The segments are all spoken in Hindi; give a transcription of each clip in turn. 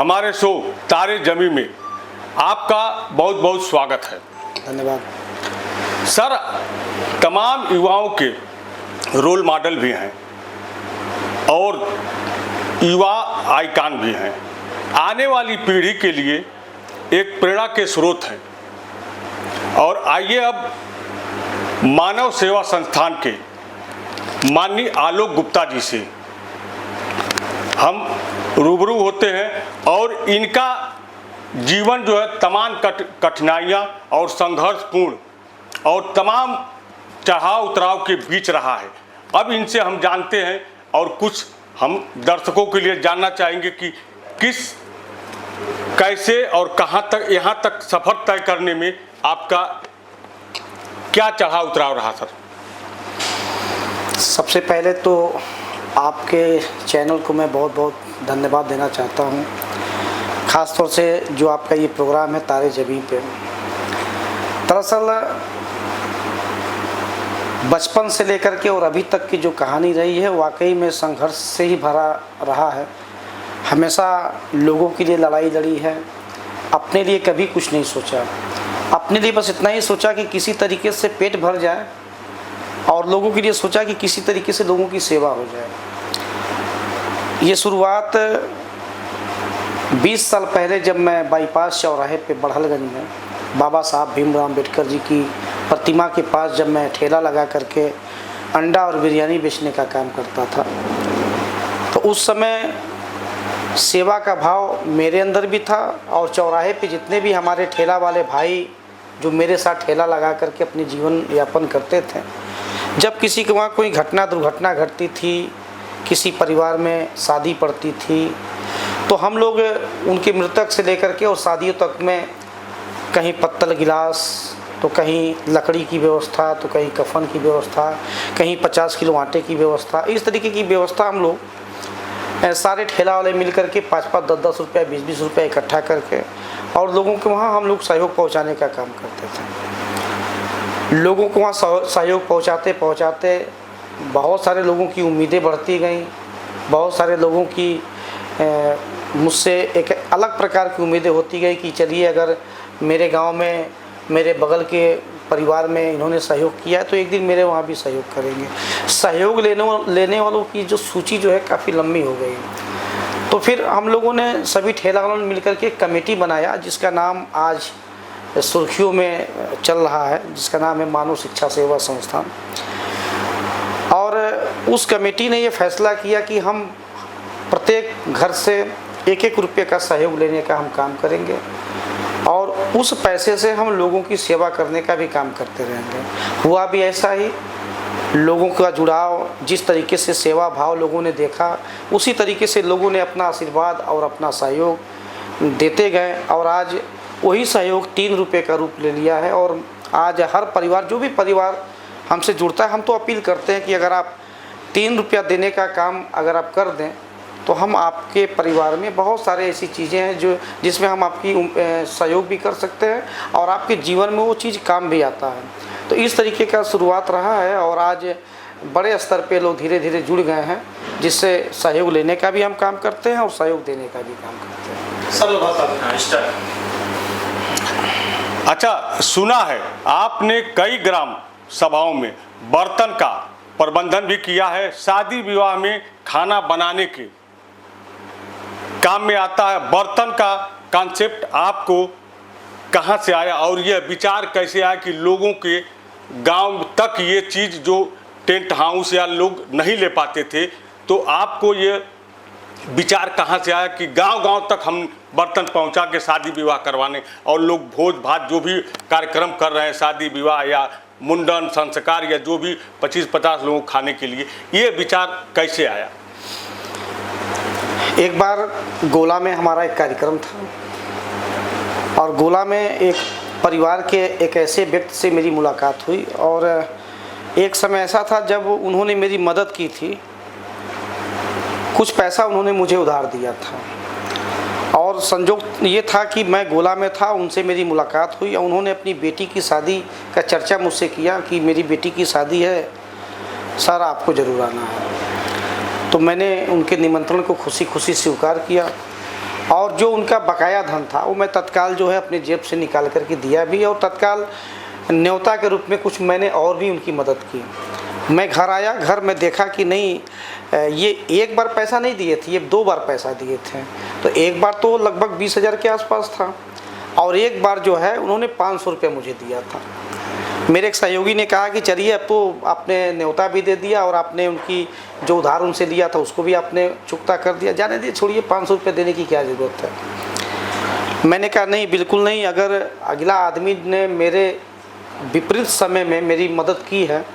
हमारे शो तारे जमी में आपका बहुत बहुत स्वागत है। धन्यवाद सर, तमाम युवाओं के रोल मॉडल भी हैं और युवा आइकॉन भी हैं। आने वाली पीढ़ी के लिए एक प्रेरणा के स्रोत हैं। और आइए अब मानव सेवा संस्थान के माननीय आलोक गुप्ता जी से हम रूबरू होते हैं और इनका जीवन जो है तमाम कठिनाइयाँ और संघर्षपूर्ण और तमाम चढ़ाव उतराव के बीच रहा है। अब इनसे हम जानते हैं और कुछ हम दर्शकों के लिए जानना चाहेंगे कि कैसे और कहाँ तक यहाँ तक सफ़र तय करने में आपका क्या चढ़ाव उतराव रहा सर। सबसे पहले तो आपके चैनल को मैं बहुत बहुत धन्यवाद देना चाहता हूँ, ख़ास तौर से जो आपका ये प्रोग्राम है तारे जमी पे। दरअसल बचपन से लेकर के और अभी तक की जो कहानी रही है वाकई में संघर्ष से ही भरा रहा है। हमेशा लोगों के लिए लड़ाई लड़ी है, अपने लिए कभी कुछ नहीं सोचा। अपने लिए बस इतना ही सोचा कि किसी तरीके से पेट भर जाए और लोगों के लिए सोचा कि किसी तरीके से लोगों की सेवा हो जाए। ये शुरुआत 20 साल पहले जब मैं बाईपास चौराहे पे बढ़लगंज में बाबा साहब भीमराव अम्बेडकर जी की प्रतिमा के पास जब मैं ठेला लगा करके अंडा और बिरयानी बेचने का काम करता था, तो उस समय सेवा का भाव मेरे अंदर भी था और चौराहे पे जितने भी हमारे ठेला वाले भाई जो मेरे साथ ठेला लगा करके अपने जीवन यापन करते थे, जब किसी के वहाँ कोई दुर्घटना घटती थी, किसी परिवार में शादी पड़ती थी, तो हम लोग उनके मृतक से लेकर के और शादियों तक में कहीं पत्तल गिलास, तो कहीं लकड़ी की व्यवस्था, तो कहीं कफन की व्यवस्था, कहीं 50 किलो आटे की व्यवस्था, इस तरीके की व्यवस्था हम लोग सारे ठेला वाले मिल करके 5-5, 10-10 रुपया, 20-20 रुपया इकट्ठा करके और लोगों के वहाँ हम लोग सहयोग पहुँचाने का काम करते थे। लोगों को वहाँ सहयोग पहुँचाते पहुँचाते बहुत सारे लोगों की उम्मीदें बढ़ती गईं। बहुत सारे लोगों की मुझसे एक अलग प्रकार की उम्मीदें होती गई कि चलिए अगर मेरे गांव में मेरे बगल के परिवार में इन्होंने सहयोग किया तो एक दिन मेरे वहाँ भी सहयोग करेंगे। सहयोग लेने वालों की जो सूची जो है काफ़ी लंबी हो गई। तो फिर हम लोगों ने सभी ठेला वालों ने मिलकर के एक कमेटी बनाया जिसका नाम आज सुर्खियों में चल रहा है, जिसका नाम है मानव शिक्षा सेवा संस्थान। और उस कमेटी ने ये फैसला किया कि हम प्रत्येक घर से 1-1 रुपये का सहयोग लेने का हम काम करेंगे और उस पैसे से हम लोगों की सेवा करने का भी काम करते रहेंगे। हुआ भी ऐसा ही, लोगों का जुड़ाव, जिस तरीके से सेवा भाव लोगों ने देखा उसी तरीके से लोगों ने अपना आशीर्वाद और अपना सहयोग देते गए और आज वही सहयोग 3 रुपये का रूप ले लिया है। और आज हर परिवार, जो भी परिवार हमसे जुड़ता है, हम तो अपील करते हैं कि अगर आप 3 रुपया देने का काम अगर आप कर दें तो हम आपके परिवार में बहुत सारे ऐसी चीज़ें हैं जो जिसमें हम आपकी सहयोग भी कर सकते हैं और आपके जीवन में वो चीज़ काम भी आता है। तो इस तरीके का शुरुआत रहा है और आज बड़े स्तर पे लोग धीरे धीरे जुड़ गए हैं, जिससे सहयोग लेने का भी हम काम करते हैं और सहयोग देने का भी काम करते हैं। सरल भाषा। अच्छा, सुना है आपने कई ग्राम सभाओं में बर्तन का प्रबंधन भी किया है। शादी विवाह में खाना बनाने के काम में आता है। बर्तन का कॉन्सेप्ट आपको कहाँ से आया और यह विचार कैसे आया कि लोगों के गांव तक ये चीज़ जो टेंट हाउस या लोग नहीं ले पाते थे, तो आपको ये विचार कहाँ से आया कि गांव-गांव तक हम बर्तन पहुंचा के शादी विवाह करवाने और लोग भोज भात जो भी कार्यक्रम कर रहे हैं, शादी विवाह या मुंडन संस्कार या जो भी 25-50 लोगों खाने के लिए, ये विचार कैसे आया? एक बार गोला में हमारा एक कार्यक्रम था और गोला में एक परिवार के एक ऐसे व्यक्ति से मेरी मुलाकात हुई और एक समय ऐसा था जब उन्होंने मेरी मदद की थी। कुछ पैसा उन्होंने मुझे उधार दिया था और संजोग ये था कि मैं गोला में था, उनसे मेरी मुलाकात हुई और उन्होंने अपनी बेटी की शादी का चर्चा मुझसे किया कि मेरी बेटी की शादी है सर, आपको ज़रूर आना है। तो मैंने उनके निमंत्रण को खुशी खुशी स्वीकार किया और जो उनका बकाया धन था वो मैं तत्काल जो है अपने जेब से निकाल करके दिया भी, और तत्काल न्योता के रूप में कुछ मैंने और भी उनकी मदद की। मैं घर आया, घर में देखा कि नहीं, ये एक बार पैसा नहीं दिए थे, ये 2 बार पैसा दिए थे। तो एक बार तो लगभग 20,000 के आसपास था, और एक बार जो है उन्होंने 500 रुपये मुझे दिया था। मेरे एक सहयोगी ने कहा कि चलिए अब तो आपने न्योता भी दे दिया और आपने उनकी जो उधार उनसे लिया था उसको भी आपने चुकता कर दिया, जाने दिए, छोड़िए 500 रुपये देने की क्या ज़रूरत है। मैंने कहा नहीं, बिल्कुल नहीं, अगर अगला आदमी ने मेरे विपरीत समय में मेरी मदद की है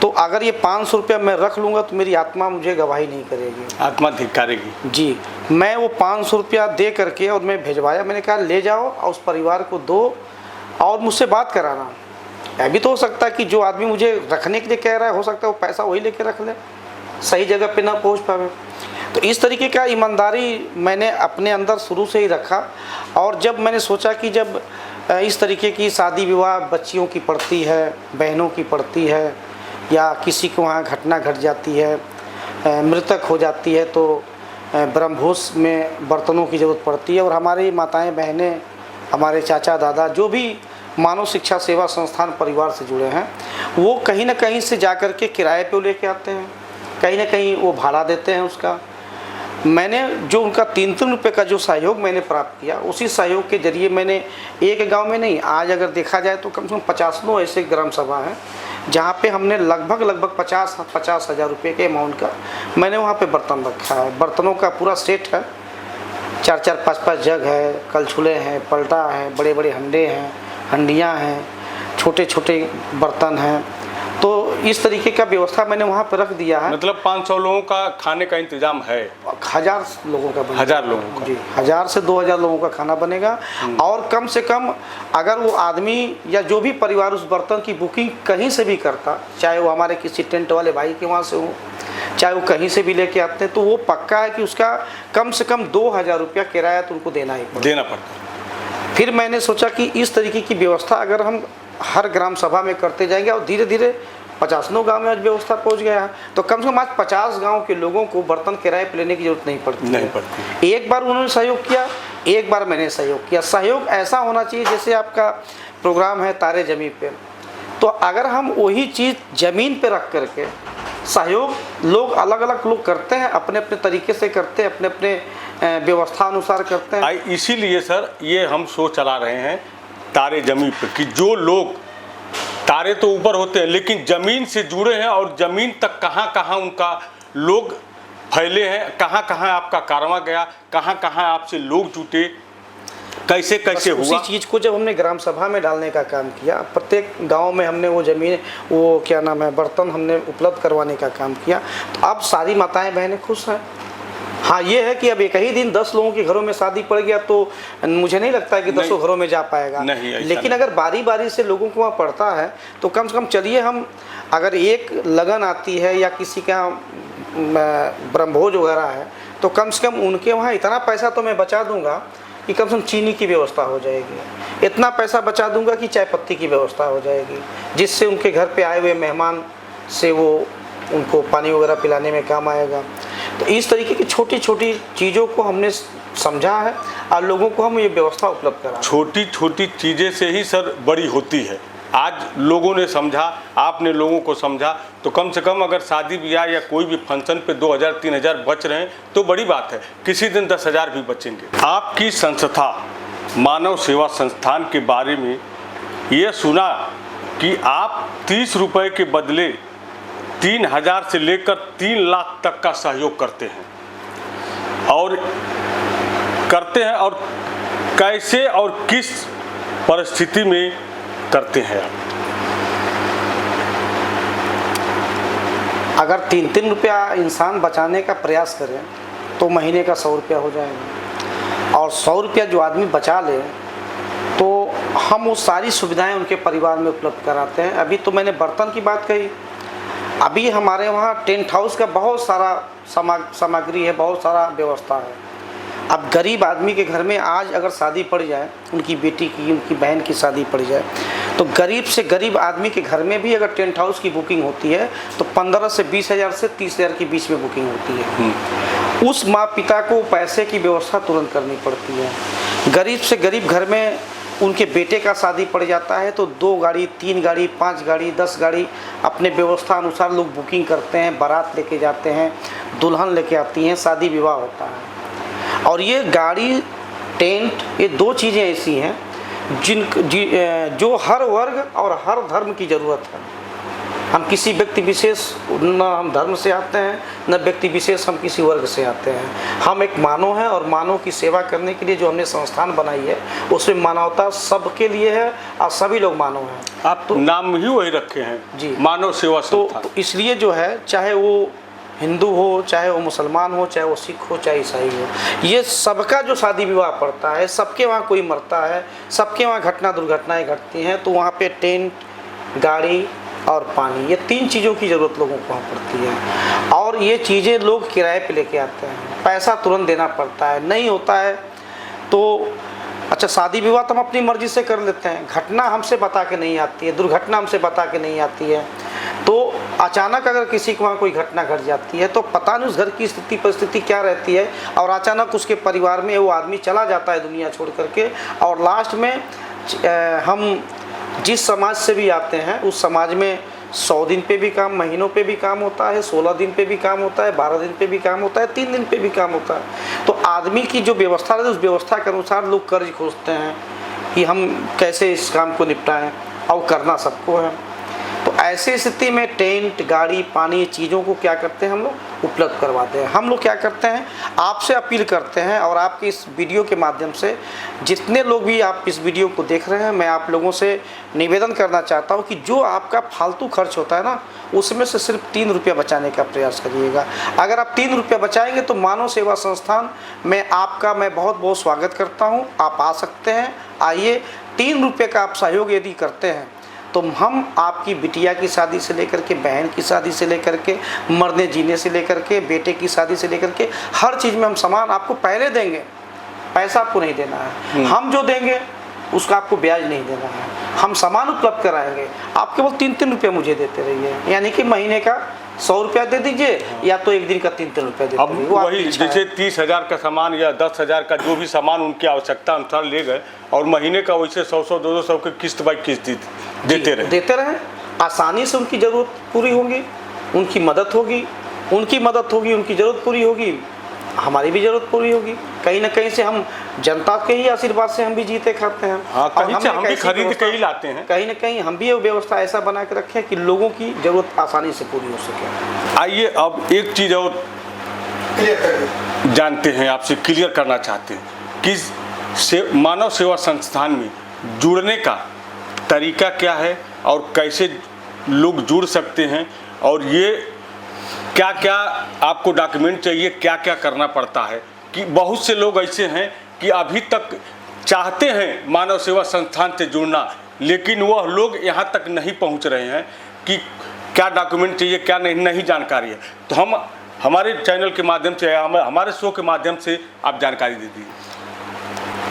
तो अगर ये 500 रुपया मैं रख लूँगा तो मेरी आत्मा मुझे गवाही नहीं करेगी, आत्मा धिक्कारेगी। जी, मैं वो 500 रुपया दे करके और मैं भिजवाया। मैंने कहा ले जाओ और उस परिवार को दो और मुझसे बात कराना। अभी तो हो सकता है कि जो आदमी मुझे रखने के लिए कह रहा है, हो सकता है वो पैसा वही लेके रख ले, सही जगह पे ना पहुंच पावे। तो इस तरीके का ईमानदारी मैंने अपने अंदर शुरू से ही रखा। और जब मैंने सोचा कि जब इस तरीके की शादी विवाह बच्चियों की पड़ती है, बहनों की पड़ती है, या किसी को वहाँ घटना घट जाती है, मृतक हो जाती है, तो ब्रह्मभोज में बर्तनों की ज़रूरत पड़ती है। और हमारी माताएं बहनें, हमारे चाचा दादा जो भी मानव शिक्षा सेवा संस्थान परिवार से जुड़े हैं, वो कहीं ना कहीं से जा कर के किराए पे लेके आते हैं, कहीं ना कहीं वो भाड़ा देते हैं उसका। मैंने जो उनका 3-3 रुपये का जो सहयोग मैंने प्राप्त किया, उसी सहयोग के जरिए मैंने एक गांव में नहीं, आज अगर देखा जाए तो कम से कम 50 ऐसे ग्राम सभा हैं जहाँ पे हमने लगभग 50,000 रुपये के अमाउंट का मैंने वहाँ पे बर्तन रखा है। बर्तनों का पूरा सेट है, 4-4, 5-5 जग है, कलछुले हैं, पलटा है, बड़े बड़े हंडे हैं, हंडियाँ हैं, छोटे छोटे बर्तन हैं। तो इस तरीके का व्यवस्था मैंने वहाँ पर रख दिया है। मतलब 500 लोगों का खाने का इंतजाम है? 1000 लोगों का बनेगा। 1000 लोगों का? जी, 1000 से 2000 लोगों का खाना बनेगा। और कम से कम अगर वो आदमी या जो भी परिवार उस बर्तन की बुकिंग कहीं से भी करता, चाहे वो हमारे किसी टेंट वाले भाई के वहाँ से हो, चाहे वो कहीं से भी लेके आते हैं, तो वो पक्का है कि उसका कम से कम 2000 रुपया किराया तो उनको देना पड़ता। फिर मैंने सोचा कि इस तरीके की व्यवस्था अगर हम हर ग्राम सभा में करते जाएंगे, और धीरे धीरे 50 गांव में आज व्यवस्था पहुंच गया है, तो कम से कम आज 50 गांव के लोगों को बर्तन किराए पे लेने की जरूरत नहीं पड़ती। एक बार उन्होंने सहयोग किया, एक बार मैंने सहयोग किया। सहयोग ऐसा होना चाहिए जैसे आपका प्रोग्राम है तारे ज़मीन पे, तो अगर हम वही चीज़ ज़मीन पे रख करके सहयोग लोग अलग अलग लोग करते हैं, अपने अपने तरीके से करते हैं, अपने अपने व्यवस्था अनुसार करते हैं। इसीलिए सर ये हम शो चला रहे हैं तारे ज़मीन पे, कि जो लोग, तारे तो ऊपर होते हैं लेकिन ज़मीन से जुड़े हैं, और ज़मीन तक कहाँ कहाँ उनका लोग फैले हैं, कहाँ कहाँ आपका कारवां गया, कहाँ कहाँ आपसे लोग जुटे, कैसे कैसे हुआ। उसी चीज़ को जब हमने ग्राम सभा में डालने का काम किया, प्रत्येक गांव में हमने वो ज़मीन, वो क्या नाम है, बर्तन हमने उपलब्ध करवाने का काम किया, तो अब सारी माताएं बहनें खुश हैं। हाँ, ये है कि अब एक ही दिन 10 लोगों के घरों में शादी पड़ गया तो मुझे नहीं लगता है कि 10 घरों में जा पाएगा। लेकिन अगर बारी बारी से लोगों को वहाँ पड़ता है तो कम से कम चलिए, हम अगर एक लगन आती है या किसी का ब्रह्मभोज वगैरह है, तो कम से कम उनके वहाँ इतना पैसा तो मैं बचा दूंगा कि कम से कम चीनी की व्यवस्था हो जाएगी, इतना पैसा बचा दूंगा कि चाय पत्ती की व्यवस्था हो जाएगी, जिससे उनके घर पे आए हुए मेहमान से वो उनको पानी वगैरह पिलाने में काम आएगा। तो इस तरीके की छोटी छोटी चीज़ों को हमने समझा है और लोगों को हम ये व्यवस्था उपलब्ध करा। छोटी छोटी चीज़ें से ही सर बड़ी होती है। आज लोगों ने समझा, आपने लोगों को समझा, तो कम से कम अगर शादी ब्याह या कोई भी फंक्शन पे 2000-3000 बच रहे हैं तो बड़ी बात है, किसी दिन 10,000 भी बचेंगे। आपकी संस्था मानव सेवा संस्थान के बारे में ये सुना कि आप 30 रुपये के बदले 3000 से लेकर 3 लाख तक का सहयोग करते हैं, और कैसे और किस परिस्थिति में करते हैं आप? अगर 3-3 रुपया इंसान बचाने का प्रयास करें तो महीने का 100 रुपया हो जाएगा, और 100 रुपया जो आदमी बचा ले तो हम वो सारी सुविधाएं उनके परिवार में उपलब्ध कराते हैं। अभी तो मैंने बर्तन की बात कही, अभी हमारे वहाँ टेंट हाउस का बहुत सारा सामग्री है, बहुत सारा व्यवस्था है। अब गरीब आदमी के घर में आज अगर शादी पड़ जाए, उनकी बेटी की, उनकी बहन की शादी पड़ जाए, तो गरीब से गरीब आदमी के घर में भी अगर टेंट हाउस की बुकिंग होती है तो 15 से 20 हज़ार से 30 हज़ार के बीच में बुकिंग होती है। उस माँ पिता को पैसे की व्यवस्था तुरंत करनी पड़ती है। गरीब से गरीब घर में उनके बेटे का शादी पड़ जाता है तो 2 गाड़ी, 3 गाड़ी, 5 गाड़ी, 10 गाड़ी अपने व्यवस्था अनुसार लोग बुकिंग करते हैं, बारात लेके जाते हैं, दुल्हन लेके आती हैं, शादी विवाह होता है। और ये गाड़ी, टेंट, ये 2 चीज़ें ऐसी हैं जो हर वर्ग और हर धर्म की ज़रूरत है। हम किसी व्यक्ति विशेष, न हम धर्म से आते हैं, न व्यक्ति विशेष हम किसी वर्ग से आते हैं। हम एक मानव हैं और मानव की सेवा करने के लिए जो हमने संस्थान बनाई है उसमें मानवता सबके लिए है और सभी लोग मानव हैं। आप तो नाम ही वही रखे हैं जी, मानव सेवा संस्थान। तो इसलिए जो है, चाहे वो हिंदू हो, चाहे वो मुसलमान हो, चाहे वो सिख हो, चाहे ईसाई हो, ये सबका जो शादी विवाह पड़ता है, सबके वहाँ कोई मरता है, सबके वहाँ घटना दुर्घटनाएं घटती हैं, तो वहाँ पे टेंट, गाड़ी और पानी, ये 3 चीज़ों की ज़रूरत लोगों को वहाँ पड़ती है। और ये चीज़ें लोग किराए पे लेके आते हैं, पैसा तुरंत देना पड़ता है, नहीं होता है तो अच्छा, शादी विवाह तो हम अपनी मर्ज़ी से कर लेते हैं, घटना हमसे बता के नहीं आती है, दुर्घटना हमसे बता के नहीं आती है। तो अचानक अगर किसी के वहाँ कोई घटना घट जाती है तो पता नहीं उस घर की स्थिति परिस्थिति क्या रहती है, और अचानक उसके परिवार में वो आदमी चला जाता है दुनिया छोड़ करके, और लास्ट में हम जिस समाज से भी आते हैं उस समाज में 100 दिन पे भी काम, महीनों पे भी काम होता है, 16 दिन पे भी काम होता है, 12 दिन पे भी काम होता है, 3 दिन पे भी काम होता है। तो आदमी की जो व्यवस्था है उस व्यवस्था के अनुसार लोग कर्ज खोजते हैं कि हम कैसे इस काम को निपटाएं, और करना सबको है। तो ऐसी स्थिति में टेंट, गाड़ी, पानी, चीज़ों को क्या करते हैं हम लोग उपलब्ध करवाते हैं। हम लोग क्या करते हैं, आपसे अपील करते हैं और आपकी इस वीडियो के माध्यम से जितने लोग भी आप इस वीडियो को देख रहे हैं, मैं आप लोगों से निवेदन करना चाहता हूं कि जो आपका फालतू खर्च होता है ना, उसमें से सिर्फ 3 रुपया बचाने का प्रयास करिएगा। अगर आप 3 रुपया बचाएंगे तो मानव सेवा संस्थान में आपका मैं बहुत बहुत स्वागत करता हूँ। आप आ सकते हैं, आइए। 3 रुपये का आप सहयोग यदि करते हैं तो हम आपकी बिटिया की शादी से लेकर के, बहन की शादी से लेकर के, मरने जीने से लेकर के, बेटे की शादी से लेकर के, हर चीज़ में हम सामान आपको पहले देंगे, पैसा आपको नहीं देना है। हम जो देंगे उसका आपको ब्याज नहीं देना है, हम सामान उपलब्ध कराएंगे। आप केवल 3-3 रुपये मुझे देते रहिए, यानी कि महीने का 100 रुपया दे दीजिए या तो एक दिन का 3-3 रुपया देते रहिए। अब वही जैसे 30,000 का सामान या 10,000 का जो भी सामान उनकी आवश्यकता अनुसार ले गए, और महीने का वैसे 100-100, 200 की किस्त बाई किस्त देते रहें। आसानी से उनकी ज़रूरत पूरी होगी, उनकी मदद होगी, उनकी ज़रूरत पूरी होगी, हमारी भी ज़रूरत पूरी होगी। कहीं ना कहीं से हम जनता के ही आशीर्वाद से हम भी जीते खाते हैं। हाँ, कहीं से हम भी खरीद के ही लाते हैं। कहीं ना कहीं हम भी ये व्यवस्था ऐसा बना के रखें कि लोगों की ज़रूरत आसानी से पूरी हो सके। आइए अब एक चीज़ और जानते हैं, आपसे क्लियर करना चाहते हैं कि मानव सेवा संस्थान में जुड़ने का तरीका क्या है और कैसे लोग जुड़ सकते हैं, और ये क्या क्या आपको डॉक्यूमेंट चाहिए, क्या क्या करना पड़ता है। कि बहुत से लोग ऐसे हैं कि अभी तक चाहते हैं मानव सेवा संस्थान से जुड़ना, लेकिन वह लोग यहाँ तक नहीं पहुँच रहे हैं कि क्या डॉक्यूमेंट चाहिए, क्या नहीं जानकारी है। तो हम हमारे चैनल के माध्यम से, हमारे शो के माध्यम से आप जानकारी दे दीजिए।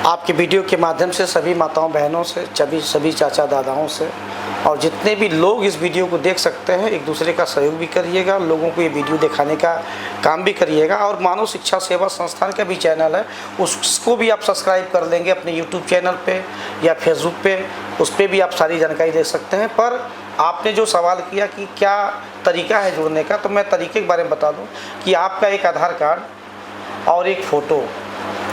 आपके वीडियो के माध्यम से सभी माताओं बहनों से, सभी चाचा दादाओं से, और जितने भी लोग इस वीडियो को देख सकते हैं, एक दूसरे का सहयोग भी करिएगा, लोगों को ये वीडियो दिखाने का काम भी करिएगा। और मानव शिक्षा सेवा संस्थान का भी चैनल है, उसको भी आप सब्सक्राइब कर लेंगे अपने यूट्यूब चैनल पे या फेसबुक पे, उस पर भी आप सारी जानकारी देख सकते हैं। पर आपने जो सवाल किया कि क्या तरीका है जुड़ने का, तो मैं तरीके के बारे में बता दूँ कि आपका एक आधार कार्ड और एक फ़ोटो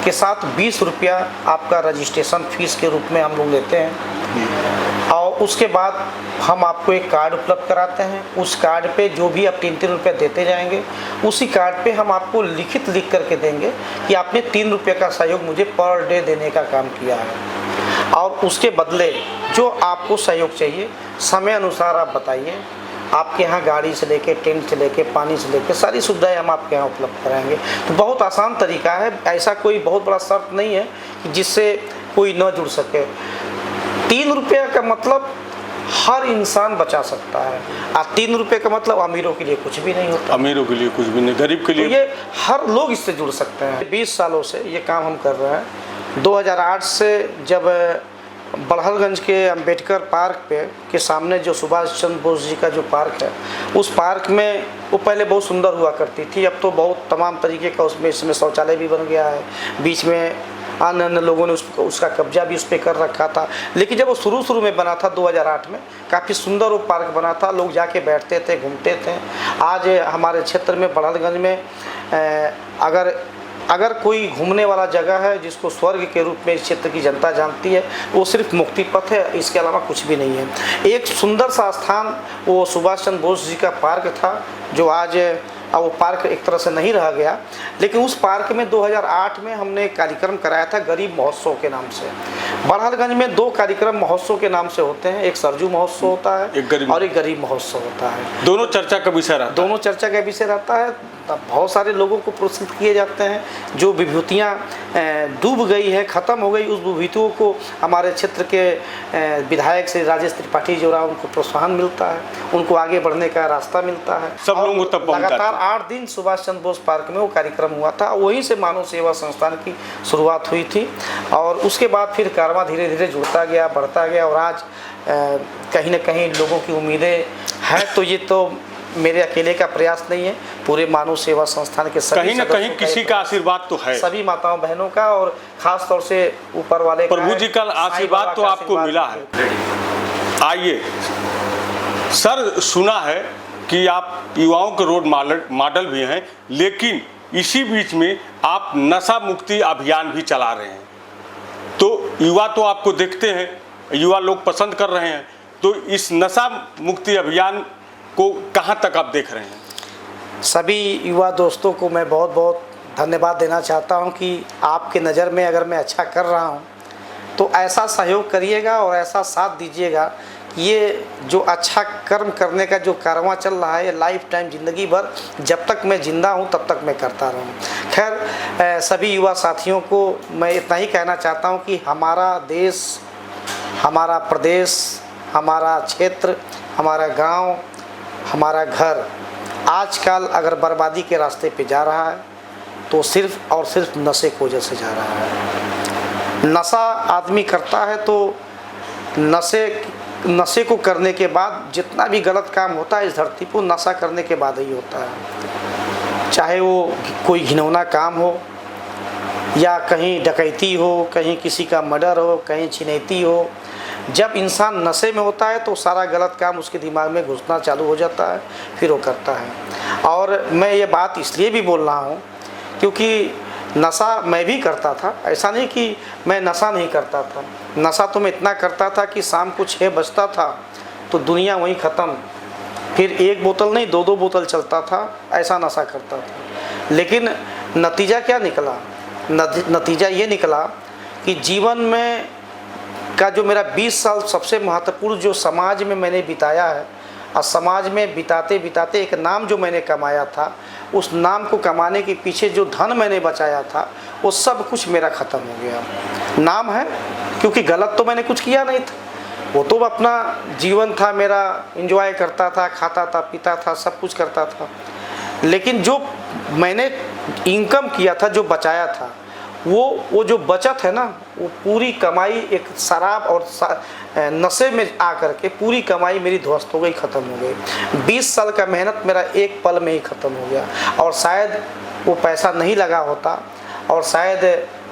के साथ 20 रुपया आपका रजिस्ट्रेशन फीस के रूप में हम लोग लेते हैं, और उसके बाद हम आपको एक कार्ड उपलब्ध कराते हैं। उस कार्ड पे जो भी आप 3-3 रुपये देते जाएंगे, उसी कार्ड पे हम आपको लिख करके देंगे कि आपने 3 रुपये का सहयोग मुझे पर डे देने का काम किया है, और उसके बदले जो आपको सहयोग चाहिए समय अनुसार आप बताइए। आपके यहाँ गाड़ी से लेके, टेंट से लेके, पानी से लेके सारी सुविधाएं हम आपके यहाँ उपलब्ध कराएंगे। तो बहुत आसान तरीका है, ऐसा कोई बहुत बड़ा शर्त नहीं है कि जिससे कोई न जुड़ सके। 3 रुपये का मतलब हर इंसान बचा सकता है, और 3 रुपये का मतलब अमीरों के लिए कुछ भी नहीं होता। अमीरों के लिए कुछ भी नहीं, गरीब के लिए तो ये हर लोग इससे जुड़ सकते हैं। 20 सालों से ये काम हम कर रहे हैं। 2008 से जब बड़हलगंज के अंबेडकर पार्क पे के सामने जो सुभाष चंद्र बोस जी का जो पार्क है, उस पार्क में वो पहले बहुत सुंदर हुआ करती थी। अब तो बहुत तमाम तरीके का इसमें शौचालय भी बन गया है। बीच में अन्य अन्य लोगों ने उसका कब्जा भी उस पर कर रखा था। लेकिन जब वो शुरू में बना था 2008 में, काफ़ी सुंदर वो पार्क बना था, लोग जाके बैठते थे, घूमते थे। आज हमारे क्षेत्र में बड़हलगंज में अगर कोई घूमने वाला जगह है जिसको स्वर्ग के रूप में इस क्षेत्र की जनता जानती है, वो सिर्फ मुक्ति पथ है, इसके अलावा कुछ भी नहीं है। एक सुंदर सा स्थान वो सुभाष चंद्र बोस जी का पार्क था, जो आज अब वो पार्क एक तरह से नहीं रह गया। लेकिन उस पार्क में 2008 में हमने एक कार्यक्रम कराया था गरीब महोत्सव के नाम से। बड़हलगंज में 2 कार्यक्रम महोत्सव के नाम से होते हैं, एक सरजू महोत्सव होता है और एक गरीब महोत्सव होता है। दोनों चर्चा का विषय रहता है। बहुत सारे लोगों को पुरस्कृत किए जाते हैं। जो विभूतियाँ डूब गई है, ख़त्म हो गई, उस विभूतियों को हमारे क्षेत्र के विधायक श्री राजेश त्रिपाठी जो रहा, उनको प्रोत्साहन मिलता है, उनको आगे बढ़ने का रास्ता मिलता है। सब लोगों तक लगातार 8 दिन सुभाष चंद्र बोस पार्क में वो कार्यक्रम हुआ था। वहीं से मानव सेवा संस्थान की शुरुआत हुई थी और उसके बाद फिर कारवां धीरे धीरे जुड़ता गया, बढ़ता गया और आज कहीं ना कहीं लोगों की उम्मीदें हैं। तो ये तो मेरे अकेले का प्रयास नहीं है, पूरे मानव सेवा संस्थान के सभी कहीं न कहीं किसी का आशीर्वाद तो है, सभी माताओं बहनों का, और खास तौर से ऊपर वाले प्रभु जी का आशीर्वाद तो आपको मिला है। आइए सर, सुना है कि आप युवाओं के रोल मॉडल भी हैं, लेकिन इसी बीच में आप नशा मुक्ति अभियान भी चला रहे हैं। तो युवा तो आपको देखते हैं, युवा लोग पसंद कर रहे हैं, तो इस नशा मुक्ति अभियान को कहाँ तक आप देख रहे हैं? सभी युवा दोस्तों को मैं बहुत बहुत धन्यवाद देना चाहता हूं कि आपके नज़र में अगर मैं अच्छा कर रहा हूं तो ऐसा सहयोग करिएगा और ऐसा साथ दीजिएगा। ये जो अच्छा कर्म करने का जो कारवां चल रहा है, ये लाइफ टाइम ज़िंदगी भर जब तक मैं ज़िंदा हूं तब तक मैं करता रहूं। खैर, सभी युवा साथियों को मैं इतना ही कहना चाहता हूं कि हमारा देश, हमारा प्रदेश, हमारा क्षेत्र, हमारा गांव, हमारा घर आजकल अगर बर्बादी के रास्ते पे जा रहा है तो सिर्फ और सिर्फ नशे की वजह से जा रहा है। नशा आदमी करता है तो नशे को करने के बाद जितना भी गलत काम होता है इस धरती पर, नशा करने के बाद ही होता है। चाहे वो कोई घिनौना काम हो या कहीं डकैती हो, कहीं किसी का मर्डर हो, कहीं छिनैती हो। जब इंसान नशे में होता है तो सारा गलत काम उसके दिमाग में घुसना चालू हो जाता है, फिर वो करता है। और मैं ये बात इसलिए भी बोल रहा हूँ क्योंकि नशा मैं भी करता था, ऐसा नहीं कि मैं नशा नहीं करता था। नशा तो मैं इतना करता था कि शाम को 6 बजता था तो दुनिया वहीं ख़त्म, फिर 1 बोतल नहीं 2-2 बोतल चलता था, ऐसा नशा करता था। लेकिन नतीजा क्या निकला? नतीजा ये निकला कि जीवन में का जो मेरा 20 साल सबसे महत्वपूर्ण जो समाज में मैंने बिताया है, और समाज में बिताते बिताते एक नाम जो मैंने कमाया था, उस नाम को कमाने के पीछे जो धन मैंने बचाया था वो सब कुछ मेरा ख़त्म हो गया। नाम है क्योंकि गलत तो मैंने कुछ किया नहीं था, वो तो अपना जीवन था मेरा, एंजॉय करता था, खाता था, पीता था, सब कुछ करता था। लेकिन जो मैंने इनकम किया था, जो बचाया था, वो जो बचत है ना, वो पूरी कमाई एक शराब और नशे में आकर के पूरी कमाई मेरी ध्वस्त हो गई, ख़त्म हो गई। 20 साल का मेहनत मेरा एक पल में ही ख़त्म हो गया। और शायद वो पैसा नहीं लगा होता और शायद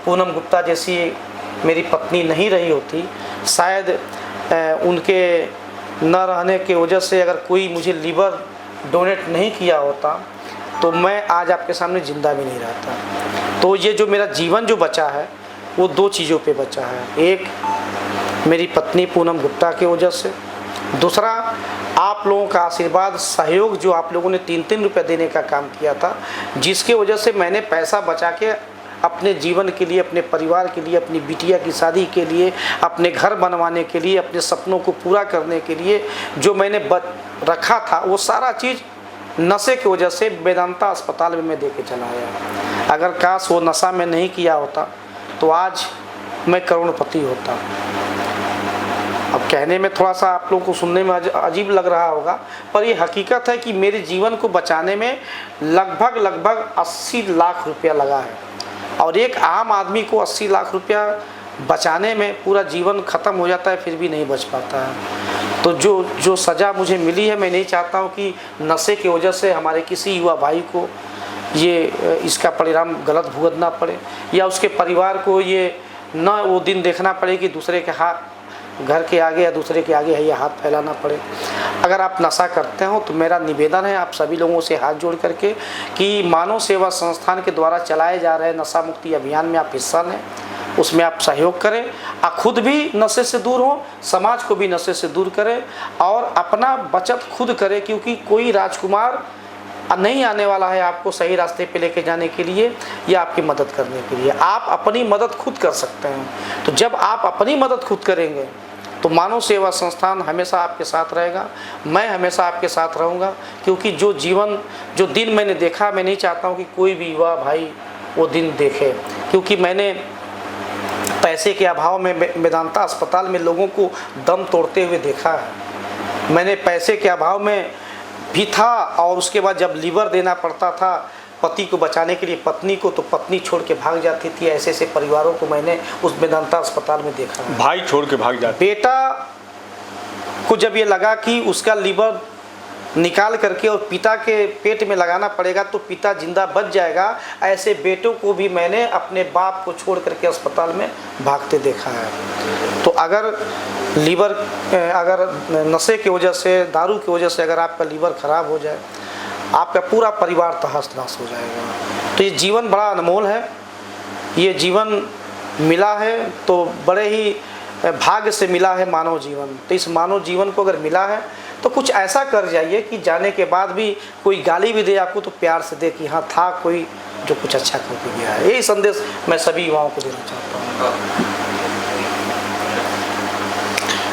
पूनम गुप्ता जैसी मेरी पत्नी नहीं रही होती, शायद उनके न रहने की वजह से अगर कोई मुझे लीवर डोनेट नहीं किया होता तो मैं आज आपके सामने ज़िंदा भी नहीं रहता। तो ये जो मेरा जीवन जो बचा है वो 2 चीज़ों पे बचा है। एक मेरी पत्नी पूनम गुप्ता की वजह से, दूसरा आप लोगों का आशीर्वाद, सहयोग जो आप लोगों ने 3-3 रुपये देने का काम किया था, जिसके वजह से मैंने पैसा बचा के अपने जीवन के लिए, अपने परिवार के लिए, अपनी बिटिया की शादी के लिए, अपने घर बनवाने के लिए, अपने सपनों को पूरा करने के लिए जो मैंने रखा था, वो सारा चीज़ नशे की वजह से वेदांता अस्पताल में मैं दे के चला आया। अगर काश वो नशा में नहीं किया होता तो आज मैं करोड़पति होता। अब कहने में थोड़ा सा आप लोगों को सुनने में अजीब लग रहा होगा, पर ये हकीकत है कि मेरे जीवन को बचाने में लगभग 80 लाख रुपया लगा है। और एक आम आदमी को 80 लाख रुपया बचाने में पूरा जीवन ख़त्म हो जाता है, फिर भी नहीं बच पाता है। तो जो सज़ा मुझे मिली है, मैं नहीं चाहता हूँ कि नशे की वजह से हमारे किसी युवा भाई को ये इसका परिणाम गलत भुगतना पड़े, या उसके परिवार को ये न वो दिन देखना पड़े कि दूसरे के हाथ घर के आगे या दूसरे के आगे है ये हाथ फैलाना पड़े। अगर आप नशा करते हो तो मेरा निवेदन है आप सभी लोगों से हाथ जोड़ करके कि मानव सेवा संस्थान के द्वारा चलाए जा रहे नशा मुक्ति अभियान में आप हिस्सा लें, उसमें आप सहयोग करें, आप खुद भी नशे से दूर हो, समाज को भी नशे से दूर करें और अपना बचत खुद करें, क्योंकि कोई राजकुमार नहीं आने वाला है आपको सही रास्ते पे लेके जाने के लिए या आपकी मदद करने के लिए। आप अपनी मदद खुद कर सकते हैं। तो जब आप अपनी मदद खुद करेंगे तो मानव सेवा संस्थान हमेशा आपके साथ रहेगा, मैं हमेशा आपके साथ रहूँगा, क्योंकि जो दिन मैंने देखा, मैं नहीं चाहता हूँ कि कोई भी युवा भाई वो दिन देखे, क्योंकि मैंने पैसे के अभाव में वेदांता अस्पताल में लोगों को दम तोड़ते हुए देखा है। मैंने पैसे के अभाव में भी था और उसके बाद जब लीवर देना पड़ता था पति को बचाने के लिए पत्नी को, तो पत्नी छोड़ के भाग जाती थी। ऐसे ऐसे परिवारों को मैंने उस वेदांता अस्पताल में देखा है। भाई छोड़ के भाग जाते। बेटा को जब ये लगा कि उसका लीवर निकाल करके और पिता के पेट में लगाना पड़ेगा तो पिता जिंदा बच जाएगा, ऐसे बेटों को भी मैंने अपने बाप को छोड़ करके अस्पताल में भागते देखा है। तो अगर नशे की वजह से, दारू की वजह से अगर आपका लीवर खराब हो जाए, आपका पूरा परिवार तहस नहस हो जाएगा। तो ये जीवन बड़ा अनमोल है, ये जीवन मिला है तो बड़े ही भाग्य से मिला है मानव जीवन। तो इस मानव जीवन को अगर मिला है तो कुछ ऐसा कर जाइए कि जाने के बाद भी कोई गाली भी दे आपको तो प्यार से दे कि हाँ था कोई जो कुछ अच्छा करके गया है। यही संदेश मैं सभी युवाओं को देना चाहता हूँ।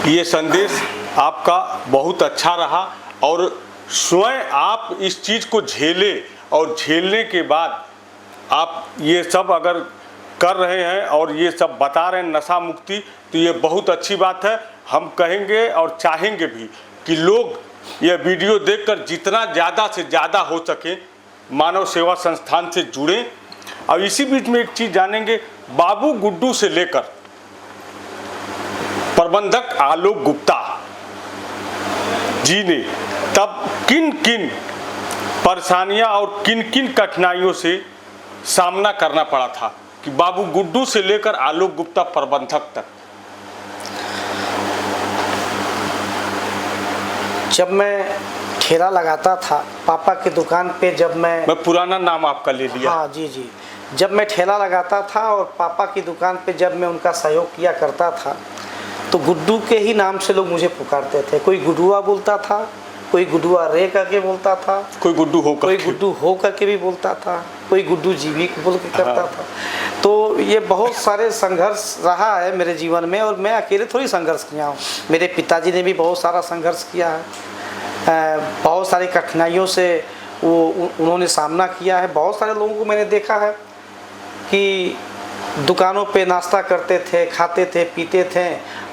ये संदेश आपका बहुत अच्छा रहा और स्वयं आप इस चीज़ को झेले और झेलने के बाद आप ये सब अगर कर रहे हैं और ये सब बता रहे हैं नशा मुक्ति, तो ये बहुत अच्छी बात है। हम कहेंगे और चाहेंगे भी कि लोग ये वीडियो देखकर जितना ज़्यादा से ज़्यादा हो सके मानव सेवा संस्थान से जुड़ें। और इसी बीच में एक चीज़ जानेंगे, बाबू गुड्डू से लेकर प्रबंधक आलोक गुप्ता जी ने तब किन किन परेशानियां और किन किन कठिनाइयों से सामना करना पड़ा था कि बाबू गुड्डू से लेकर आलोक गुप्ता प्रबंधक तक। जब मैं ठेला लगाता था पापा की दुकान पे, जब मैं पुराना नाम आपका ले लिया। हाँ जी, जब मैं ठेला लगाता था और पापा की दुकान पे जब मैं उनका सहयोग किया करता था तो गुड्डू के ही नाम से लोग मुझे पुकारते थे। कोई गुड्डुआ बोलता था, कोई गुड्डुआ रे करके बोलता था, कोई गुड्डू हो करके भी बोलता था, कोई गुड्डू जीवी बोल के करता था। तो ये बहुत सारे संघर्ष रहा है मेरे जीवन में और मैं अकेले थोड़ी संघर्ष किया हूँ। मेरे पिताजी ने भी बहुत सारा संघर्ष किया है, बहुत सारी कठिनाइयों से उन्होंने सामना किया है। बहुत सारे लोगों को मैंने देखा है कि दुकानों पे नाश्ता करते थे, खाते थे, पीते थे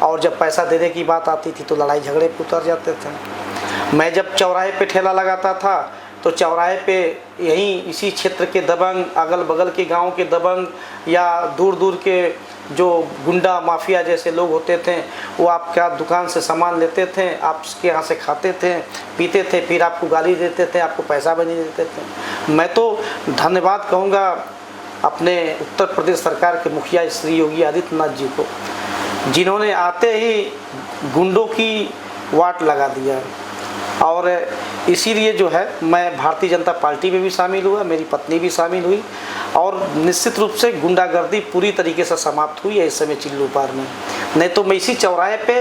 और जब पैसा देने की बात आती थी तो लड़ाई झगड़े पे उतर जाते थे। मैं जब चौराहे पे ठेला लगाता था तो चौराहे पे यहीं इसी क्षेत्र के दबंग, अगल बगल के गांव के दबंग या दूर दूर के जो गुंडा माफिया जैसे लोग होते थे वो आपका दुकान से सामान लेते थे, आप उसके यहाँ से खाते थे, पीते थे, फिर आपको गाली देते थे, आपको पैसा भी नहीं देते थे। मैं तो धन्यवाद कहूँगा अपने उत्तर प्रदेश सरकार के मुखिया श्री योगी आदित्यनाथ जी को, जिन्होंने आते ही गुंडों की वाट लगा दिया। और इसीलिए जो है मैं भारतीय जनता पार्टी में भी शामिल हुआ, मेरी पत्नी भी शामिल हुई और निश्चित रूप से गुंडागर्दी पूरी तरीके से समाप्त हुई है इस समय चिल्लू पार में। नहीं तो मैं इसी चौराहे पे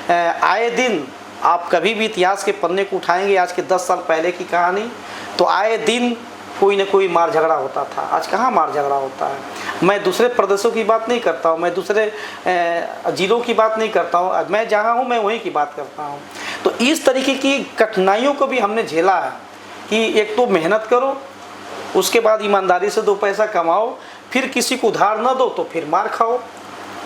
आए दिन, आप कभी भी इतिहास के पन्ने को उठाएंगे आज के 10 साल पहले की कहानी, तो आए दिन कोई न कोई मार झगड़ा होता था। आज कहाँ मार झगड़ा होता है। मैं दूसरे प्रदेशों की बात नहीं करता हूँ, मैं दूसरे जिलों की बात नहीं करता हूँ, मैं जहाँ हूँ मैं वहीं की बात करता हूँ। तो इस तरीके की कठिनाइयों को भी हमने झेला है कि एक तो मेहनत करो, उसके बाद ईमानदारी से 2 पैसा कमाओ, फिर किसी को उधार न दो तो फिर मार खाओ,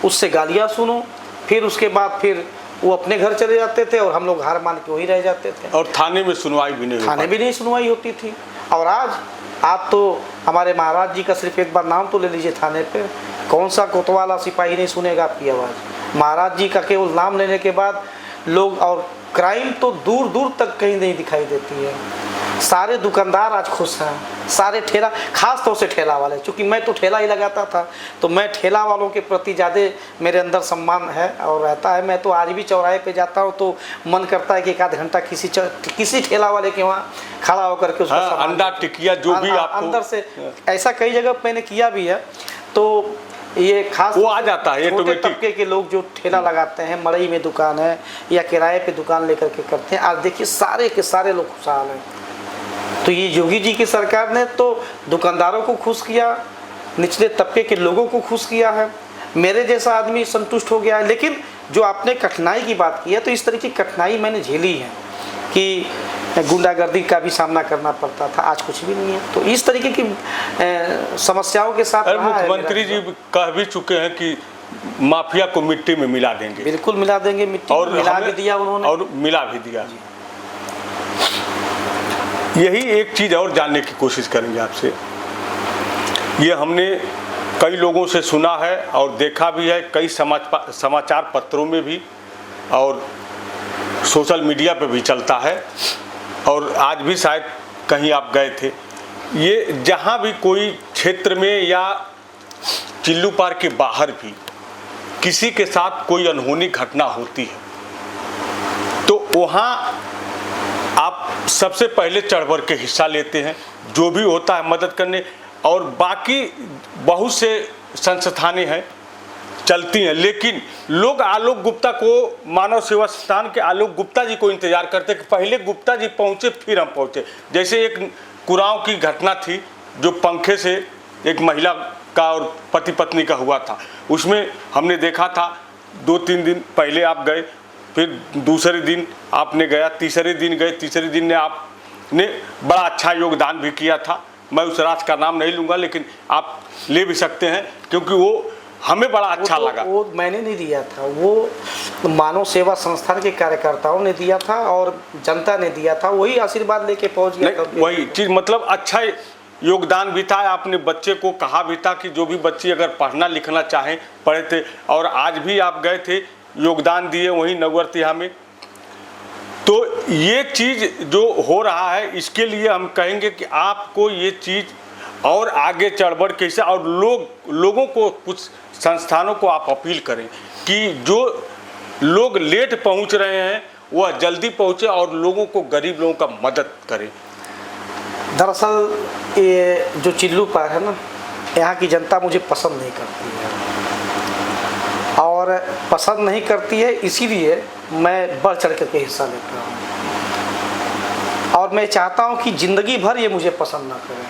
उससे गालियाँ सुनो, फिर उसके बाद फिर वो अपने घर चले जाते थे और हम लोग हार मान के वहीं रह जाते थे। और थाने में सुनवाई भी नहीं सुनवाई होती थी। और आज तो हमारे महाराज जी का सिर्फ एक बार नाम तो ले लीजिए थाने पे, कौन सा कोतवाला सिपाही नहीं सुनेगा आपकी आवाज़। महाराज जी का केवल नाम लेने के बाद लोग, और क्राइम तो दूर दूर तक कहीं नहीं दिखाई देती है। सारे दुकानदार आज खुश हैं, सारे ठेला, खास तौर से ठेला वाले, क्योंकि मैं तो ठेला ही लगाता था, तो मैं ठेला वालों के प्रति ज़्यादा मेरे अंदर सम्मान है और रहता है। मैं तो आज भी चौराहे पे जाता हूँ तो मन करता है कि एक आध घंटा किसी ठेला वाले के वहाँ खड़ा होकर के उसका अंडा टिकिया जो भी आपको अंदर से, ऐसा कई जगह मैंने किया भी है। तो ये खास वो आ जाता है, छोटे तबके के लोग जो ठेला लगाते हैं, मड़ई में दुकान है या किराए पे दुकान लेकर के करते हैं, आज देखिए सारे के सारे लोग खुशहाल हैं। तो ये योगी जी की सरकार ने तो दुकानदारों को खुश किया, निचले तबके के लोगों को खुश किया है, मेरे जैसा आदमी संतुष्ट हो गया है। लेकिन जो आपने कठिनाई की बात की है, तो इस तरह की कठिनाई मैंने झेली है कि गुंडागर्दी का भी सामना करना पड़ता था, आज कुछ भी नहीं है। तो इस तरीके की समस्याओं के साथ मुख्यमंत्री जी कह भी चुके हैं कि माफिया को मिट्टी में मिला देंगे। बिल्कुल मिला देंगे, मिट्टी में मिला भी दिया उन्होंने, और मिला भी दिया। यही एक चीज़ और जानने की कोशिश करेंगे आपसे। ये हमने कई लोगों से सुना है और देखा भी है, कई समाचार पत्रों में भी और सोशल मीडिया पे भी चलता है, और आज भी शायद कहीं आप गए थे। ये जहाँ भी कोई क्षेत्र में या चिल्लू पार के बाहर भी किसी के साथ कोई अनहोनी घटना होती है तो वहाँ आप सबसे पहले चढ़ बढ़ के हिस्सा लेते हैं, जो भी होता है मदद करने। और बाकी बहुत से संस्थानें हैं चलती हैं, लेकिन लोग आलोक गुप्ता को, मानव सेवा संस्थान के आलोक गुप्ता जी को इंतजार करते कि पहले गुप्ता जी पहुँचे फिर हम पहुँचे। जैसे एक कुराव की घटना थी जो पंखे से एक महिला का और पति पत्नी का हुआ था, उसमें हमने देखा था 2-3 दिन पहले आप गए, फिर दूसरे दिन आपने गया, तीसरे दिन गए, तीसरे दिन ने आपने बड़ा अच्छा योगदान भी किया था। मैं उस राज का नाम नहीं लूँगा, लेकिन आप ले भी सकते हैं क्योंकि वो हमें बड़ा अच्छा लगा। वो मैंने नहीं दिया था, वो मानव सेवा संस्थान के कार्यकर्ताओं ने दिया था और जनता ने दिया था, वही आशीर्वाद लेके पहुंच गया। वही चीज़, मतलब अच्छा योगदान भी था। आपने बच्चे को कहा भी था कि जो भी बच्चे अगर पढ़ना लिखना चाहें पढ़े थे, और आज भी आप गए थे, योगदान दिए वहीं नववर्तिया में। तो ये चीज़ जो हो रहा है, इसके लिए हम कहेंगे कि आपको ये चीज़ और आगे चढ़ बढ़ के, और लोगों को, कुछ संस्थानों को आप अपील करें कि जो लोग लेट पहुंच रहे हैं वह जल्दी पहुंचे और लोगों को, गरीब लोगों का मदद करें। दरअसल ये जो चिल्लू पार है ना, यहाँ की जनता मुझे पसंद नहीं करती है, और पसंद नहीं करती है इसीलिए मैं बढ़ चढ़ करके हिस्सा लेता हूँ, और मैं चाहता हूँ कि ज़िंदगी भर ये मुझे पसंद ना करें।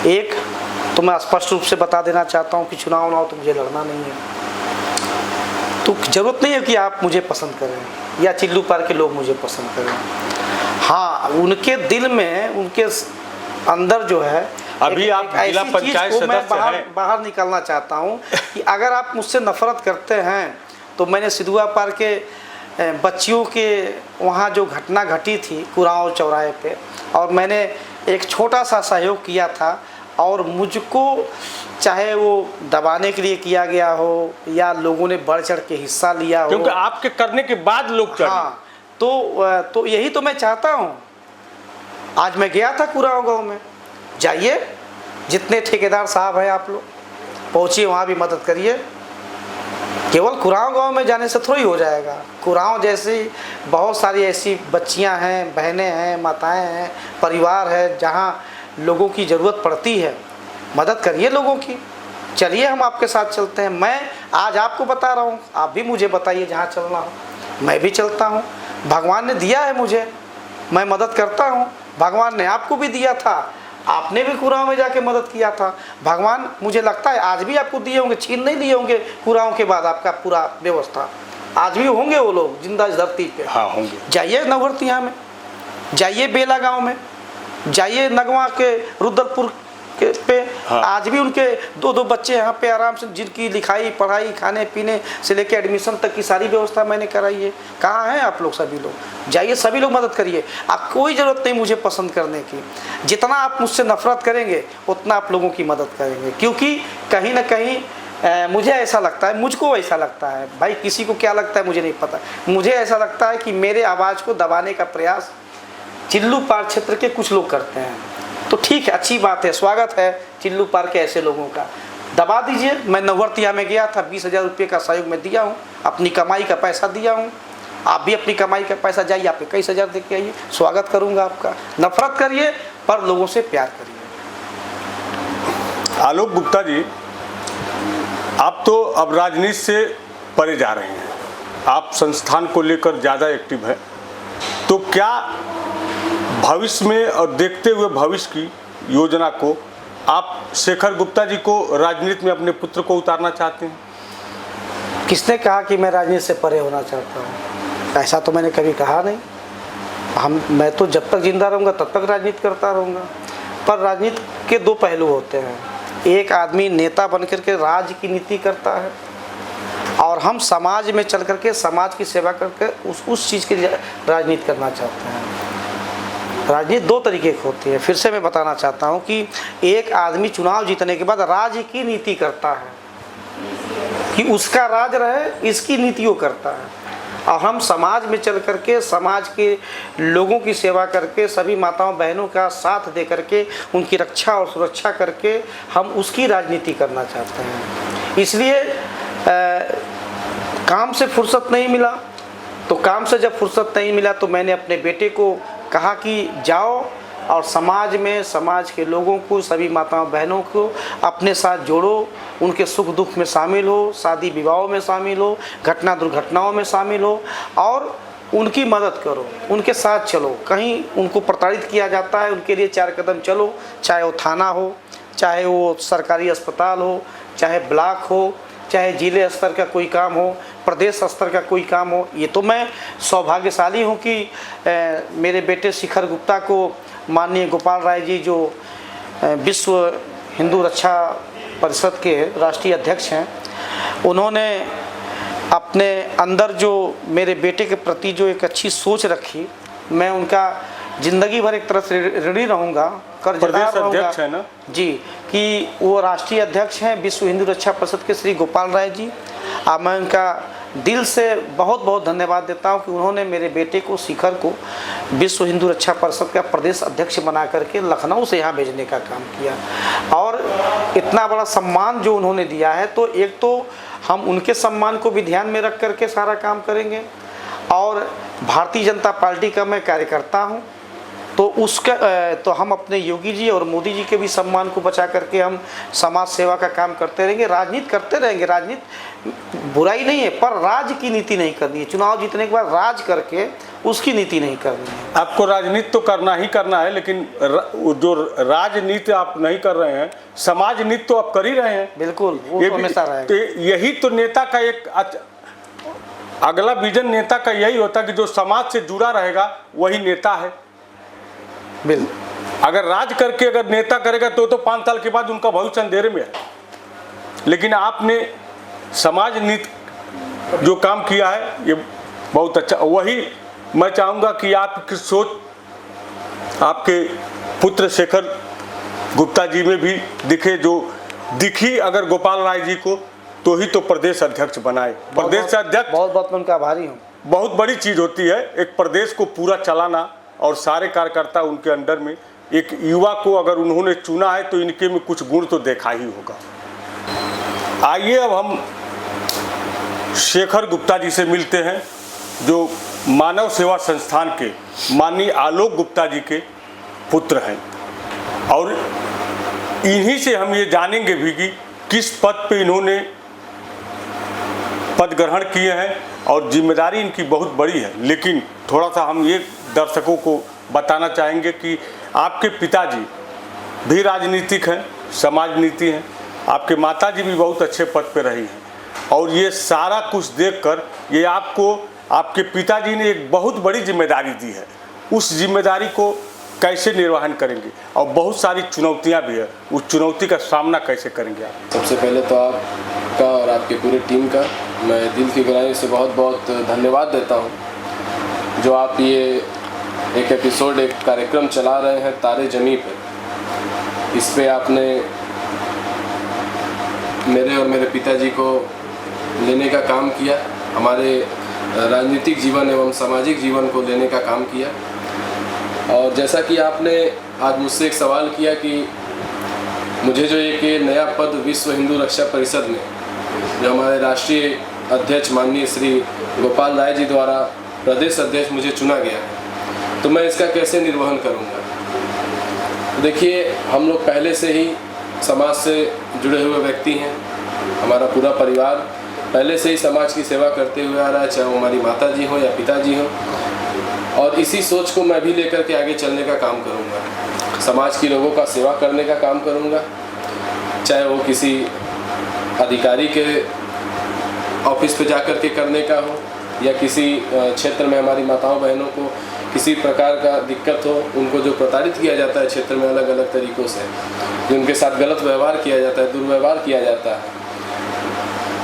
एक तो मैं स्पष्ट रूप से बता देना चाहता हूँ कि चुनाव तो मुझे लड़ना नहीं है, तो ज़रूरत नहीं है कि आप मुझे पसंद करें या चिल्लू पार के लोग मुझे पसंद करें। हाँ, उनके दिल में, उनके अंदर जो है, अभी आप जिला पंचायत सदस्य हैं, बाहर निकालना चाहता हूँ कि अगर आप मुझसे नफरत करते हैं तो मैंने सिधुआ पार के बच्चियों के वहाँ जो घटना घटी थी कुराव चौराहे पे, और मैंने एक छोटा सा सहयोग किया था, और मुझको चाहे वो दबाने के लिए किया गया हो या लोगों ने बढ़ चढ़ के हिस्सा लिया हो, क्योंकि आपके करने के बाद लोग चढ़े। हाँ, तो यही तो मैं चाहता हूँ। आज मैं गया था कुराव गाँव में, जाइए, जितने ठेकेदार साहब हैं आप लोग पहुँचिए, वहाँ भी मदद करिए। केवल कुराव गाँव में जाने से थोड़ी हो जाएगा। कुराव जैसी बहुत सारी ऐसी बच्चियाँ हैं, बहनें हैं, माताएं हैं, परिवार है, जहाँ लोगों की ज़रूरत पड़ती है, मदद करिए लोगों की। चलिए, हम आपके साथ चलते हैं। मैं आज आपको बता रहा हूँ, आप भी मुझे बताइए जहाँ चलना हो, मैं भी चलता हूँ। भगवान ने दिया है मुझे, मैं मदद करता हूँ। भगवान ने आपको भी दिया था, आपने भी कुराव में जाके मदद किया था। भगवान मुझे लगता है आज भी आपको दिए होंगे, छीन नहीं लिए होंगे कुराव के बाद आपका पूरा व्यवस्था। आज भी होंगे वो लोग जिंदा इस धरती पे। हाँ, होंगे। जाइए नववर्तिया में, जाइए बेला गांव में, जाइए नगवा के रुद्रपुर के पे हाँ। आज भी उनके 2-2 बच्चे यहाँ पे आराम से, जिनकी लिखाई पढ़ाई खाने पीने से लेकर एडमिशन तक की सारी व्यवस्था मैंने कराई है। कहाँ हैं आप लोग? सभी लोग जाइए, सभी लोग मदद करिए। आप कोई ज़रूरत नहीं मुझे पसंद करने की, जितना आप मुझसे नफरत करेंगे उतना आप लोगों की मदद करेंगे, क्योंकि कहीं ना कहीं मुझे ऐसा लगता है, मुझको ऐसा लगता है, भाई किसी को क्या लगता है मुझे नहीं पता, मुझे ऐसा लगता है कि मेरे आवाज़ को दबाने का प्रयास चिल्लू पार क्षेत्र के कुछ लोग करते हैं। तो ठीक है, अच्छी बात है, स्वागत है चिल्लू पार के ऐसे लोगों का, दबा दीजिए। मैं नववर्तिया में गया था, 20,000 रुपये का सहयोग मैं दिया हूँ, अपनी कमाई का पैसा दिया हूँ। आप भी अपनी कमाई का पैसा जाइए, आप 21,000 दे के आइए, स्वागत करूँगा आपका। नफरत करिए पर लोगों से प्यार करिए। आलोक गुप्ता जी, आप तो अब राजनीति से परे जा रहे हैं, आप संस्थान को लेकर ज़्यादा एक्टिव हैं, तो क्या भविष्य में और देखते हुए भविष्य की योजना को आप शेखर गुप्ता जी को राजनीति में अपने पुत्र को उतारना चाहते हैं? किसने कहा कि मैं राजनीति से परे होना चाहता हूँ? ऐसा तो मैंने कभी कहा नहीं। मैं तो जब तक जिंदा रहूँगा तब तक राजनीति करता रहूँगा। पर राजनीति के 2 पहलू होते हैं, एक आदमी नेता बन करके राज्य की नीति करता है, और हम समाज में चल करके समाज की सेवा करके उस चीज़ की राजनीति करना चाहते हैं। राजनीति 2 तरीके की होती है। फिर से मैं बताना चाहता हूँ कि एक आदमी चुनाव जीतने के बाद राज्य की नीति करता है कि उसका राज रहे, इसकी नीतियों करता है, और हम समाज में चल करके समाज के लोगों की सेवा करके सभी माताओं बहनों का साथ दे करके उनकी रक्षा और सुरक्षा करके हम उसकी राजनीति करना चाहते हैं। इसलिए काम से फुर्सत नहीं मिला, तो काम से जब फुर्सत नहीं मिला तो मैंने अपने बेटे को कहा कि जाओ और समाज में समाज के लोगों को, सभी माताओं बहनों को अपने साथ जोड़ो, उनके सुख दुख में शामिल हो, शादी विवाहों में शामिल हो, घटना दुर्घटनाओं में शामिल हो और उनकी मदद करो, उनके साथ चलो। कहीं उनको प्रताड़ित किया जाता है, उनके लिए 4 कदम चलो, चाहे वो थाना हो, चाहे वो सरकारी अस्पताल हो, चाहे ब्लॉक हो, चाहे जिले स्तर का कोई काम हो, प्रदेश स्तर का कोई काम हो। ये तो मैं सौभाग्यशाली हूँ कि मेरे बेटे शेखर गुप्ता को माननीय गोपाल राय जी, जो विश्व हिंदू रक्षा परिषद के राष्ट्रीय अध्यक्ष हैं, उन्होंने अपने अंदर जो मेरे बेटे के प्रति जो एक अच्छी सोच रखी, मैं उनका ज़िंदगी भर एक तरह से ऋणी रहूँगा, कर्जदार रहूँगा है ना जी, कि वो राष्ट्रीय अध्यक्ष हैं विश्व हिंदू रक्षा परिषद के श्री गोपाल राय जी। अब मैं उनका दिल से बहुत बहुत धन्यवाद देता हूं कि उन्होंने मेरे बेटे को, शेखर को, विश्व हिंदू रक्षा परिषद का प्रदेश अध्यक्ष बना करके लखनऊ से यहाँ भेजने का काम किया, और इतना बड़ा सम्मान जो उन्होंने दिया है, तो एक तो हम उनके सम्मान को भी ध्यान में रख करके सारा काम करेंगे, और भारतीय जनता पार्टी का मैं कार्यकर्ता हूँ, तो उसका तो हम अपने योगी जी और मोदी जी के भी सम्मान को बचा करके हम समाज सेवा का काम करते रहेंगे, राजनीति करते रहेंगे। राजनीति बुराई नहीं है, पर राज्य की नीति नहीं करनी है। चुनाव जीतने के बाद राज करके उसकी नीति नहीं करनी है। आपको राजनीति तो करना ही करना है, लेकिन जो राजनीति आप नहीं कर रहे हैं, समाज नीति तो आप कर ही रहे हैं। बिल्कुल, वो तो हमेशा रहेगा। यही तो नेता का एक अगला विजन नेता का यही होता है कि जो समाज से जुड़ा रहेगा वही नेता है। बिल्कुल, अगर राज करके अगर नेता करेगा तो 5 साल के बाद उनका भविष्य अंधेरे में है, लेकिन आपने समाज नीति जो काम किया है ये बहुत अच्छा। वही मैं चाहूँगा कि आपकी सोच आपके पुत्र शेखर गुप्ता जी में भी दिखे, जो दिखी अगर गोपाल राय जी को, तो ही तो प्रदेश अध्यक्ष बनाए। प्रदेश अध्यक्ष बहुत बहुत मैं उनका आभारी हूँ। बहुत बड़ी चीज़ होती है, एक प्रदेश को पूरा चलाना, और सारे कार्यकर्ता उनके अंडर में। एक युवा को अगर उन्होंने चुना है तो इनके में कुछ गुण तो देखा ही होगा। आइए अब हम शेखर गुप्ता जी से मिलते हैं, जो मानव सेवा संस्थान के माननीय आलोक गुप्ता जी के पुत्र हैं, और इन्हीं से हम ये जानेंगे भी कि किस पद पे इन्होंने पद ग्रहण किए हैं, और जिम्मेदारी इनकी बहुत बड़ी है। लेकिन थोड़ा सा हम ये दर्शकों को बताना चाहेंगे कि आपके पिताजी भी राजनीतिक हैं, समाज नीति हैं, आपके माताजी भी बहुत अच्छे पद पे रही हैं, और ये सारा कुछ देखकर ये आपको आपके पिताजी ने एक बहुत बड़ी जिम्मेदारी दी है। उस जिम्मेदारी को कैसे निर्वहन करेंगे और बहुत सारी चुनौतियां भी है, उस चुनौती का सामना कैसे करेंगे आप? सबसे पहले तो आपका और आपके पूरे टीम का मैं दिल की गहराई से बहुत बहुत धन्यवाद देता हूँ, जो आप ये एक एपिसोड, एक कार्यक्रम चला रहे हैं तारे ज़मीं पे। इस पे आपने मेरे और मेरे पिताजी को लेने का काम किया, हमारे राजनीतिक जीवन एवं सामाजिक जीवन को लेने का काम किया। और जैसा कि आपने आज मुझसे एक सवाल किया कि मुझे जो एक नया पद विश्व हिंदू रक्षा परिषद में, जो हमारे राष्ट्रीय अध्यक्ष माननीय श्री गोपाल राय जी द्वारा प्रदेश अध्यक्ष मुझे चुना गया, तो मैं इसका कैसे निर्वहन करूंगा। देखिए, हम लोग पहले से ही समाज से जुड़े हुए व्यक्ति हैं। हमारा पूरा परिवार पहले से ही समाज की सेवा करते हुए आ रहा है, चाहे वो हमारी माता जी हो या पिताजी हो। और इसी सोच को मैं भी लेकर के आगे चलने का काम करूंगा। समाज के लोगों का सेवा करने का काम करूंगा, चाहे वो किसी अधिकारी के ऑफिस पे जाकर के करने का हो या किसी क्षेत्र में हमारी माताओं बहनों को किसी प्रकार का दिक्कत हो, उनको जो प्रताड़ित किया जाता है क्षेत्र में अलग अलग तरीक़ों से, जो उनके साथ गलत व्यवहार किया जाता है, दुर्व्यवहार किया जाता है,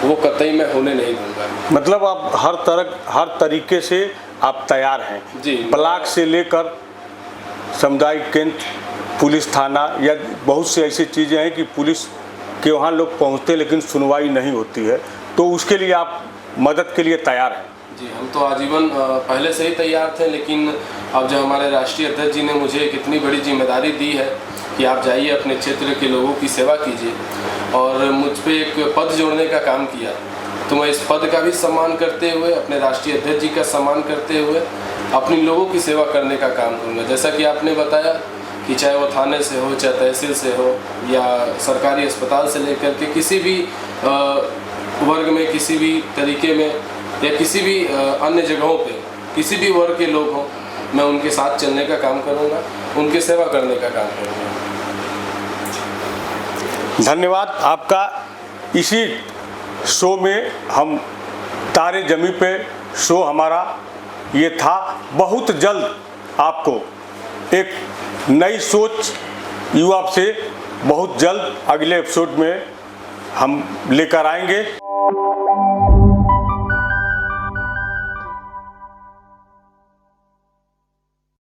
वो कतई मैं होने नहीं दूंगा। मतलब आप हर तरीके से आप तैयार हैं जी। ब्लॉक से लेकर सामुदायिक केंद्र, पुलिस थाना, या बहुत सी ऐसी चीज़ें हैं कि पुलिस के वहाँ लोग पहुँचते लेकिन सुनवाई नहीं होती है, तो उसके लिए आप मदद के लिए तैयार हैं? जी, हम तो आजीवन पहले से ही तैयार थे, लेकिन अब जो हमारे राष्ट्रीय अध्यक्ष जी ने मुझे एक इतनी बड़ी जिम्मेदारी दी है कि आप जाइए अपने क्षेत्र के लोगों की सेवा कीजिए, और मुझ पे एक पद जोड़ने का काम किया, तो मैं इस पद का भी सम्मान करते हुए, अपने राष्ट्रीय अध्यक्ष जी का सम्मान करते हुए अपने लोगों की सेवा करने का काम करूँगा। जैसा कि आपने बताया कि चाहे वो थाने से हो, चाहे तहसील से हो, या सरकारी अस्पताल से लेकर के किसी भी वर्ग में, किसी भी तरीके में, या किसी भी अन्य जगहों पे किसी भी वर्ग के लोग हों, मैं उनके साथ चलने का काम करूँगा, उनकी सेवा करने का काम करूँगा। धन्यवाद आपका। इसी शो में हम तारे ज़मीं पे शो हमारा ये था। बहुत जल्द आपको एक नई सोच युवा से बहुत जल्द अगले एपिसोड में हम लेकर आएंगे।